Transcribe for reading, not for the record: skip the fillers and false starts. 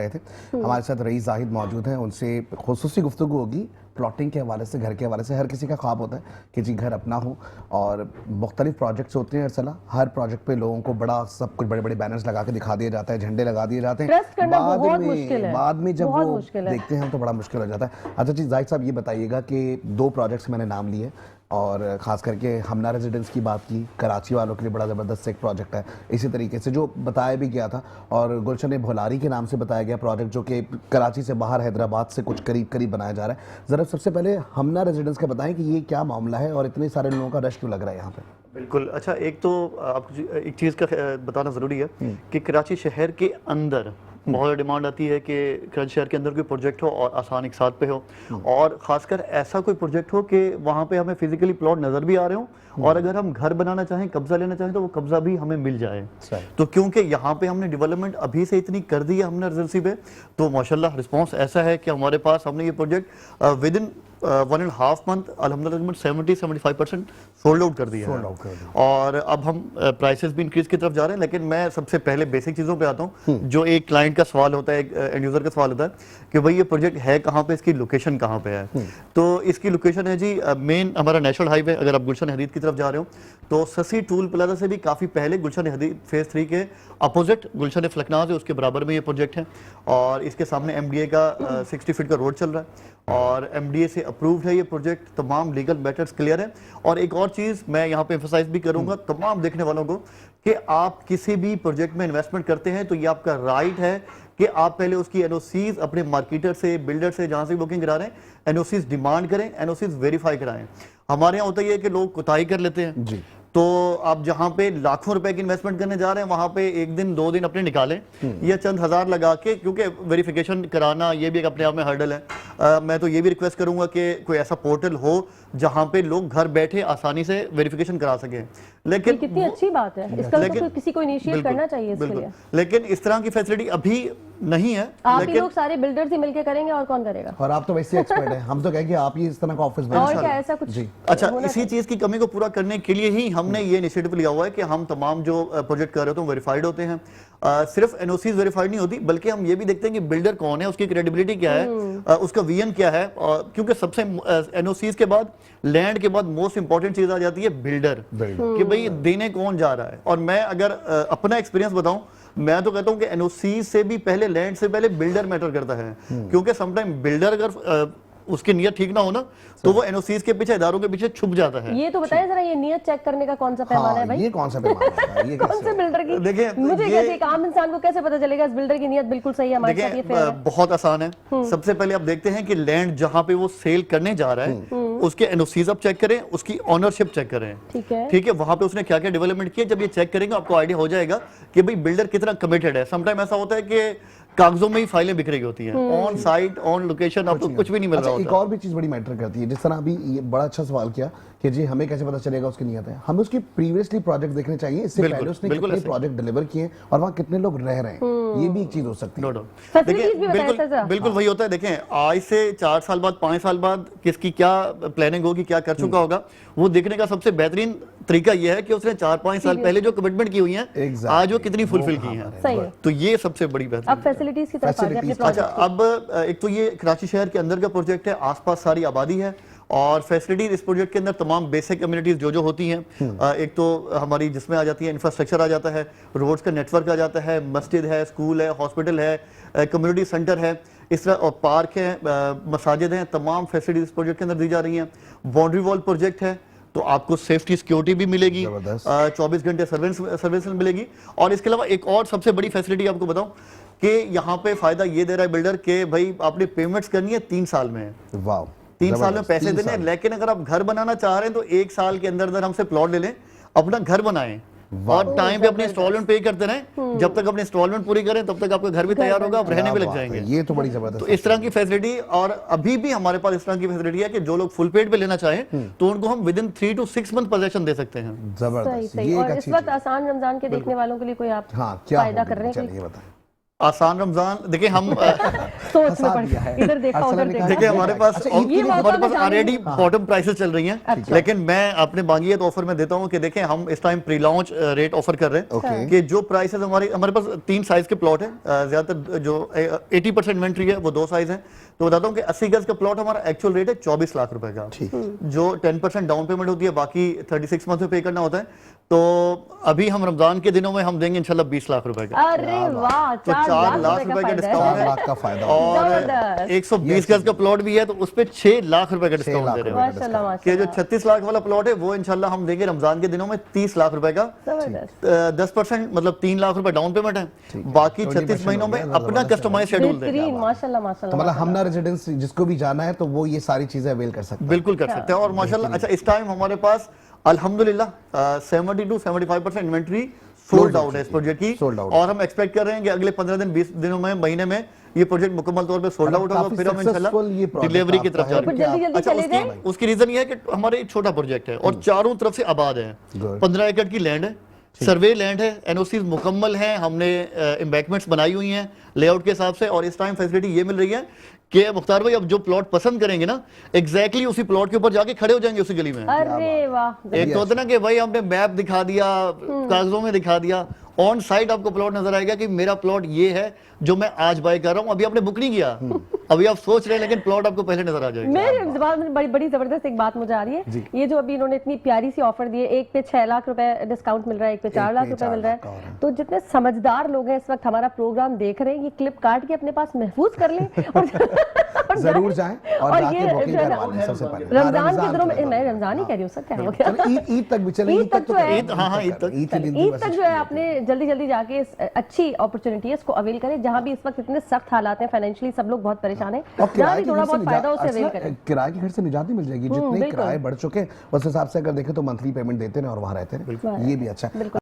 थे। हमारे साथ रईस जाहिद मौजूद हैं, उनसे खुसूसी गुफ्तगू होगी प्लॉटिंग के हवाले से, घर के हवाले से। हर किसी का ख्वाब होता है कि जी घर अपना हो, और मुख्तलिफ प्रोजेक्ट्स होते हैं। अरसला, हर प्रोजेक्ट पे लोगों को बड़ा सब कुछ बड़े बड़े बैनर्स लगा के दिखा दिया जाता है, झंडे लगा दिए जाते हैं। ट्रस्ट करना बहुत मुश्किल है। बाद में जब वो देखते हैं तो बड़ा मुश्किल हो जाता है। अच्छा जी जाहिद साहब, ये बताइएगा कि 2 प्रोजेक्ट्स मैंने नाम लिए, और ख़ास करके हमना रेजिडेंस की बात की, कराची वालों के लिए बड़ा ज़बरदस्त एक प्रोजेक्ट है। इसी तरीके से जो बताया भी गया था, और गुलशन भोलारी के नाम से बताया गया प्रोजेक्ट, जो कि कराची से बाहर हैदराबाद से कुछ करीब बनाया जा रहा है। ज़रा सबसे पहले हमना रेजिडेंस का बताएं कि ये क्या मामला है और इतने सारे लोगों का रश क्यों लग रहा है यहाँ पे? बिल्कुल। अच्छा, एक तो आपको एक चीज़ का बताना ज़रूरी है कि कराची शहर के अंदर बहुत डिमांड आती है कि कराची शहर के अंदर कोई प्रोजेक्ट हो और आसान एक साथ पे हो, और ख़ासकर ऐसा कोई प्रोजेक्ट हो कि वहाँ पे हमें फिजिकली प्लॉट नज़र भी आ रहे हो, और अगर हम घर बनाना चाहें, कब्जा लेना चाहें, तो वो कब्जा भी हमें मिल जाए। तो क्योंकि यहाँ पे हमने डेवलपमेंट अभी से इतनी कर दी है हमने रेजिडेंसी पे, तो माशाल्लाह रिस्पांस ऐसा है कि हमारे पास हमने ये प्रोजेक्ट विद इन 1.5 मंथ अल्हम्दुलिल्लाह 70-75% सोल्ड आउट कर दिया है। और अब हम प्राइसेस भी इंक्रीज की तरफ जा रहे हैं। लेकिन मैं सबसे पहले बेसिक चीज़ों पे आता हूँ। जो एक क्लाइंट का सवाल होता है, एक एंड यूज़र का सवाल होता है कि भाई ये प्रोजेक्ट है कहाँ पे, इसकी लोकेशन कहाँ पे है। तो इसकी लोकेशन है जी मेन हमारा नेशनल हाईवे। अगर आप गुलशन हदीद की तरफ जा रहे हो तो ससी टूल प्लाजा से भी काफ़ी पहले गुलशन हदीद फेज़ 3 के अपोजिट गुलशन फलकनाज है, उसके बराबर में ये प्रोजेक्ट है। और इसके सामने MDA का 60 फीट का रोड चल रहा है, और MDA से अप्रूव्ड है ये प्रोजेक्ट। तमाम लीगल मैटर्स क्लियर है। और एक और चीज़ मैं यहाँ पे एम्फसाइज भी करूँगा तमाम देखने वालों को कि आप किसी भी प्रोजेक्ट में इन्वेस्टमेंट करते हैं तो ये आपका राइट है कि आप पहले उसकी NOCs अपने मार्केटर से, बिल्डर से, जहाँ से बुकिंग करा रहे हैं, NOCs डिमांड करें, NOCs वेरीफाई कराएं। हमारे यहाँ होता ही है कि लोग कोताही कर लेते हैं जी। तो आप जहाँ पे लाखों रुपए की इन्वेस्टमेंट करने जा रहे हैं, वहाँ पे 1 दिन 2 दिन अपने निकालें या चंद हज़ार लगा के, क्योंकि वेरिफिकेशन कराना ये भी एक अपने आप में हर्डल है। मैं तो ये भी रिक्वेस्ट करूंगा कि कोई ऐसा पोर्टल हो जहाँ पे लोग घर बैठे आसानी से वेरिफिकेशन करा सकें। लेकिन कितनी अच्छी बात है, इसका तो किसी को इनिशिएट करना चाहिए इसके लिए। लेकिन इस तरह की फैसिलिटी अभी नहीं है। आप ही लोग सारे बिल्डर्स ही मिलकर करेंगे, और कौन करेगा? और आप तो वैसे एक्सपर्ट हैं, हम तो कहेंगे आप ही इस तरह का ऑफिस बनाएं। और क्या ऐसा कुछ जी। अच्छा, इसी चीज की कमी को पूरा करने के लिए ही हमने ये इनिशिएटिव लिया हुआ है कि हम तमाम जो प्रोजेक्ट कर रहे होते हैं वेरीफाइड होते हैं। सिर्फ NOCs वेरीफाइड नहीं होती, बल्कि हम ये भी देखते हैं कि बिल्डर कौन है, उसकी क्रेडिबिलिटी क्या है, उसका VN क्या है। क्योंकि सबसे NOCs के बाद, लैंड के बाद मोस्ट इंपॉर्टेंट चीज आ जाती है बिल्डर, कि भाई देने कौन जा रहा है। और मैं अगर अपना एक्सपीरियंस बताऊं, मैं तो कहता हूं कि NOC से भी पहले, लैंड से पहले बिल्डर मैटर करता है। क्योंकि समटाइम बिल्डर अगर उसकी नियत ठीक ना हो ना, तो वो NOCs के पीछे, इदारों के पीछे छुप जाता है। ये तो बताइए जरा, ये नियत चेक करने का कौन सा पैमाना है भाई? ये कौन सा पैमाना है? ये कौन से बिल्डर की? देखिए, मुझे कैसे, एक आम इंसान को कैसे पता चलेगा इस बिल्डर की नियत बिल्कुल सही है, हमारे साथ ये फेयर है? बहुत आसान है। सबसे पहले आप देखते हैं कि लैंड जहां पे वो सेल करने जा रहा है उसके NOCs आप चेक करें, उसकी ऑनरशिप चेक करें। ठीक है, वहां पे उसने क्या क्या डेवलपमेंट किया। जब ये चेक करेंगे आपको आइडिया हो जाएगा कि भाई बिल्डर कितना कमिटेड है। समटाइम ऐसा होता है कि कागजों में ही फाइलें बिक रही होती हैं, ऑन साइट, ऑन लोकेशन, आपको कुछ भी नहीं मिल रहा होता। एक और भी चीज बड़ी मैटर करती है, जिस तरह अभी ये बड़ा अच्छा सवाल किया कि जी हमें कैसे पता चलेगा उसकी नियत है। हमें उसकी प्रीवियसली प्रोजेक्ट देखने चाहिए, इससे पहले उसने कितने प्रोजेक्ट डिलीवर किए और वहाँ कितने लोग रह रहे हैं, ये भी एक चीज हो सकती है। बिल्कुल वही होता है। देखें, आज से 4 साल बाद, 5 साल बाद किसकी क्या प्लानिंग होगी, क्या कर चुका होगा, वो देखने का सबसे बेहतरीन तरीका ये है कि उसने 4-5 साल पहले जो कमिटमेंट की हुई है, आज वो कितनी फुलफिल की हैं। तो ये सबसे बड़ी बात है। अब फैसिलिटीज की तरफ आ जाए अपने प्रोजेक्ट। अच्छा, अब एक तो ये कराची शहर के अंदर का प्रोजेक्ट है, आसपास सारी आबादी है, और फैसिलिटीज इस प्रोजेक्ट के अंदर तमाम बेसिक कम्युनिटीज जो होती हैं, एक तो हमारी जिसमें आ जाती है, इंफ्रास्ट्रक्चर आ जाता है, रोड्स का नेटवर्क आ जाता है, मस्जिद है, स्कूल है, हॉस्पिटल है, कम्युनिटी सेंटर है, इस तरह, और पार्क है, मसाजिद हैं, तमाम फैसिलिटीज इस प्रोजेक्ट के अंदर दी जा रही हैं। बाउंड्री वॉल प्रोजेक्ट है, तो आपको सेफ्टी सिक्योरिटी भी मिलेगी, 24 घंटे सर्विस मिलेगी। और इसके अलावा एक और सबसे बड़ी फैसिलिटी आपको बताऊं कि यहाँ पे फायदा ये दे रहा है बिल्डर के भाई आपने पेमेंट्स करनी है 3 साल में। वाह, 3 साल में पैसे देने। लेकिन अगर आप घर बनाना चाह रहे हैं तो 1 साल के अंदर हमसे प्लॉट ले लें, अपना घर बनाएं, और टाइम पे अपने इंस्टॉलमेंट पे करते रहें। जब तक अपने इंस्टॉलमेंट पूरी करें तब तक आपका घर भी तैयार होगा, आप रहने भी लग जाएंगे। ये तो बड़ी जबरदस्त। तो इस तरह की फैसिलिटी, और अभी भी हमारे पास इस तरह की फैसिलिटी है कि जो लोग फुल पेड पे लेना चाहें तो उनको हम within 3 to 6 month possession दे सकते हैं। जबरदस्त। और इस वक्त आसान रमजान के देखने वालों के लिए कोई आप फायदा कर रहे हैं? आसान रमजान, देखिए हम सोच में फंसा पड़ दिया है। इधर देखा अरसलान उधर ने देखा। कहा- देखिए हमारे पास अच्छा, ईद के लिए मौका हमारे पास मैं जान ऑलरेडी रही बॉटम प्राइसेस चल रही हैं, लेकिन मैं आपने मांगी है तो ऑफर में देता हूं कि देखें हम इस time pre launch rate offer कर रहे हैं Okay. कि जो प्राइसेस हमारे पास 3 साइज के प्लॉट है, ज्यादातर जो 80% इन्वेंट्री है वो 2 साइज है। तो बताता हूं कि 80 गज का प्लॉट हमारा एक्चुअल रेट है 24 लाख रुपए का, जो 10% डाउन पेमेंट होती है, बाकी 36 मंथ में पे करना होता है। तो अभी हम रमजान के दिनों में हम देंगे इंशाल्लाह 20 लाख रुपए का, अरे वाह, तो 4 लाख रुपए का डिस्काउंट 4 है। लाख का फायदा और जबरदस्त। 120 गज का प्लॉट भी है तो उस पे 6 लाख रुपए का 6 डिस्काउंट लाख दे रहे रुपए हैं। का माशाल्लाह कि जो माशाल्लाह 36 लाख वाला प्लॉट है वो इंशाल्लाह हम देंगे रमजान के दिनों में 30 लाख रुपए का। जबरदस्त। 10% मतलब 3 लाख रुपए डाउन पेमेंट है, बाकी 36 महीनों में अपना कस्टमाइज शेड्यूल देंगे। बेहतरीन, माशाल्लाह तो माशाल्लाह मतलब माशाल्लाह। हमना रेजिडेंस जिसको भी जाना है तो वो ये सारी चीजें अवेल कर सकते हैं। बिल्कुल कर सकते हैं। और माशाल्लाह अच्छा इस टाइम हमारे पास अल्हम्दुलिल्लाह 70 to 75% इन्वेंट्री सोल्ड आउट है इस प्रोजेक्ट की, Sold out। और हम एक्सपेक्ट कर रहे हैं कि अगले 15 दिन 20 दिनों में, महीने में ये प्रोजेक्ट मुकम्मल तौर पे सोल्ड आउट होगा, काफी फिर हम इंशाल्लाह successful ये project डिलीवरी की आपका तरफ है। जा रहे कुछ हैं। जल्दी जल्दी अच्छा चले जाएं। उसकी रीजन ये है कि हमारे एक छोटा प्रोजेक्ट है और चारों तरफ से आबाद है, Good। 15 एकड़ की लैंड है, सर्वे लैंड है, एनओसीज मुकम्मल हैं, हमने एम्बैंकमेंट्स बनाई हुई हैं लेआउट के हिसाब से। और इस टाइम फैसिलिटी ये मिल रही है कि मुख्तार भाई अब जो प्लॉट पसंद करेंगे ना, एग्जैक्टली उसी प्लॉट के ऊपर जाके खड़े हो जाएंगे उसी गली में। अरे वाह, एक तो होता है ना कि भाई हमने मैप दिखा दिया, कागजों में दिखा दिया, ऑन साइट आपको प्लॉट नजर आएगा कि मेरा प्लॉट ये है जो मैं आज बाय कर रहा हूं। अभी आपने बुक नहीं किया, अभी आप सोच रहे हैं, लेकिन प्लॉट आपको पहले नजर आ जाएगा। मेरे दिमाग में बड़ी बड़ी जबरदस्त एक बात मुझे आ रही है, ये जो अभी इन्होंने इतनी प्यारी सी ऑफर दी है, एक पे 6 लाख रुपए डिस्काउंट मिल रहा है, एक पे 4 लाख रुपए मिल रहा है। तो जितने समझदार लोग हैं इस वक्त हमारा प्रोग्राम देख रहे हैं, ये क्लिप काट के अपने पास महफूज कर लें और जरूर जाएं और जाके ये बुकिंग जो है ना, करवा लें सबसे पहले। रमजान के दिनों में, मैं रमजान ही कह रही हूँ सर, क्या हो गया? चलो ईद तक भी चले, ईद तक जो है, ईद, हाँ, ईद तक। ईद के दिन ईद तक जो है आपने जल्दी जल्दी जाके इस अच्छी अपॉर्चुनिटी है इसको अवेल करें। जहां भी इस वक्त इतने सख्त हालात हैं, फाइनेंशियली सब लोग बहुत परेशान हैं, और जहां किराए भी के थोड़ा घर से बहुत फायदा उसे अवेल करें। किराए के घर से निजात मिल जाएगी, जितने बिल्कुल। किराए बढ़ चुके हैं उस हिसाब से अगर देखें तो मंथली पेमेंट देते हैं और वहां रहते हैं, ये भी अच्छा है।